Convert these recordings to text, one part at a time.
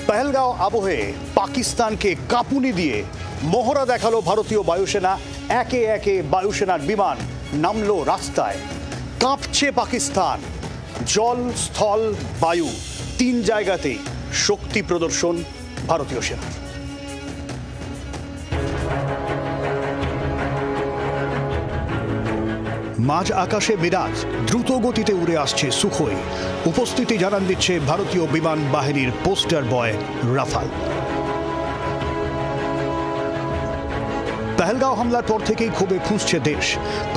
পহেলগাঁও আবহে পাকিস্তানকে কাঁপুনি দিয়ে মহড়া দেখালো ভারতীয় বায়ুসেনা। একে একে বায়ুসেনার বিমান নামলো রাস্তায়। কাঁপছে পাকিস্তান। জল, স্থল, বায়ু তিন জায়গাতেই শক্তি প্রদর্শন ভারতীয় সেনার। মাঝ আকাশে মিরাজ, দ্রুত গতিতে উড়ে আসছে সুখোই। উপস্থিতি জানান দিচ্ছে ভারতীয় বিমান বাহিনীর পোস্টার বয় রাফাল। পহেলগাঁও হামলার পর থেকেই ক্ষোভে ফুঁসছে দেশ।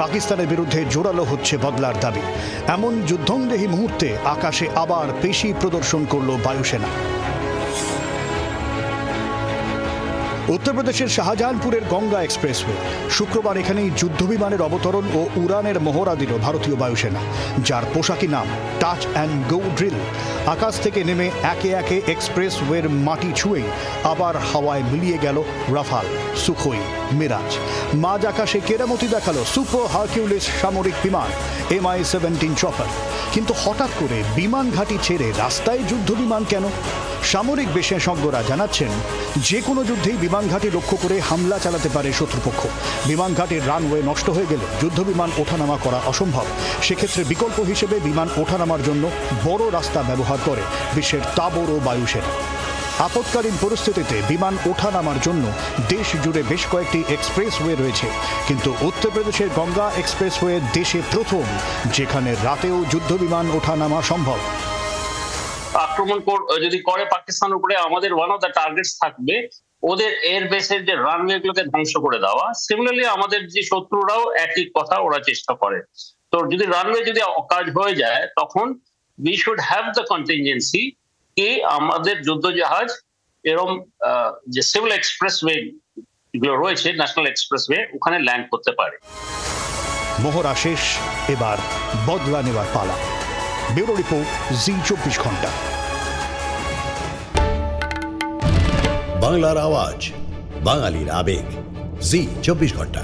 পাকিস্তানের বিরুদ্ধে জোরালো হচ্ছে বদলার দাবি। এমন যুদ্ধংদেহী মুহূর্তে আকাশে আবার পেশি প্রদর্শন করল বায়ুসেনা। উত্তরপ্রদেশের শাহজাহানপুরের গঙ্গা এক্সপ্রেসওয়ে। শুক্রবার এখানেই যুদ্ধবিমানের অবতরণ ও উড়ানের মহড়া দিল ভারতীয় বায়ুসেনা, যার পোশাকি নাম টাচ অ্যান্ড গো ড্রিল। আকাশ থেকে নেমে একে একে এক্সপ্রেসওয়ের মাটি ছুঁয়েই আবার হাওয়ায় মিলিয়ে গেল রাফাল, সুখোই, মিরাজ। মাঝ আকাশে কেরামতি দেখালো সুপার হারকিউলিস সামরিক বিমান MI-17 চপার। কিন্তু হঠাৎ করে বিমান ঘাঁটি ছেড়ে রাস্তায় যুদ্ধবিমান কেন? সামরিক বিশেষজ্ঞরা জানাচ্ছেন, যে কোনো যুদ্ধেই বিমান ঘাঁটি লক্ষ্য করে হামলা চালাতে পারে শত্রুপক্ষ। বিমান ঘাটির রানওয়ে নষ্ট হয়ে গেলে যুদ্ধবিমান ওঠানামা করা অসম্ভব। সেক্ষেত্রে বিকল্প হিসেবে বিমান ওঠানামার জন্য বড় রাস্তা ব্যবহার করে বিশ্বের তাবড় বায়ুসেনা। আপৎকালীন পরিস্থিতিতে বিমান ওঠানামার জন্য দেশ জুড়ে বেশ কয়েকটি এক্সপ্রেসওয়ে রয়েছে, কিন্তু উত্তরপ্রদেশের গঙ্গা এক্সপ্রেসওয়ে দেশে প্রথম, যেখানে রাতেও যুদ্ধবিমান ওঠানামা সম্ভব। আক্রমণ যদি করে পাকিস্তানের উপরে, আমাদের ওয়ান অফ দ্য টার্গেটস থাকবে ওদের এয়ার বেসের যে রানওয়ে গুলোকে ধ্বংস করে দেওয়া। সিমিলারলি আমাদের যে শত্রুরাও একই কথা ওরা চেষ্টা করে। তো যদি রানওয়ে যদি কাজ হয়ে যায়, তখন we should have the contingency কি আমাদের যুদ্ধ জাহাজ এরকম যে সিভিল এক্সপ্রেসওয়ে গুলো রয়েছে, ন্যাশনাল এক্সপ্রেসওয়ে, ওখানে ল্যান্ড করতে পারে। মহড়া শেষ, এবার বদলা নেওয়ার পালা। ব্যুরো রিপোর্ট, জি 24 ঘন্টা। বাংলার আওয়াজ, বাঙালির আবেগ, জি 24 ঘন্টা।